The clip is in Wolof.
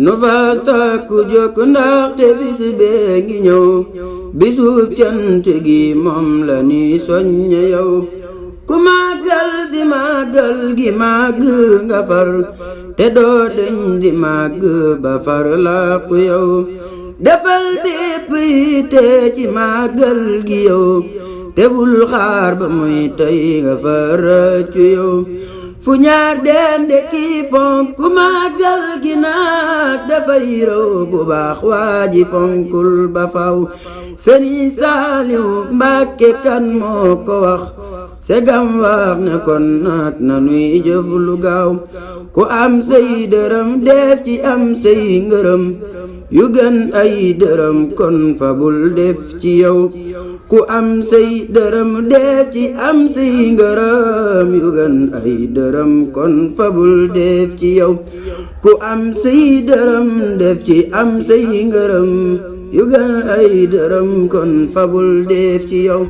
nu fas takku jóg ndaxte bis bee ngi ñëw bisub cant gi moom la ni soññe yow ku màggal si màggal gi màgg nga far te doo deñ di màgg ba far làqu yow defal bépp yitte ci màggal gi yow te bul xaar ba muy tey nga far rëccu yow fu ñaar dende kii fonk màggal gi nag dafay raw bu baax waa ji fonkul ba faw Sëriñ Saaliw Mbàkke kan moo ko wax segam wax ne kon naat na nuy jëf lu gaaw ku am say dërëm def ci am say ngërëm yu gën ay dërëm kon fabul def ci yow ku am say dërëm def ci am say ngërëm yu gën ay dërëm kon fabul def ci yow ku am say dërëm def ci am say ngërëm yu gën ay dërëm kon fabul def ci yow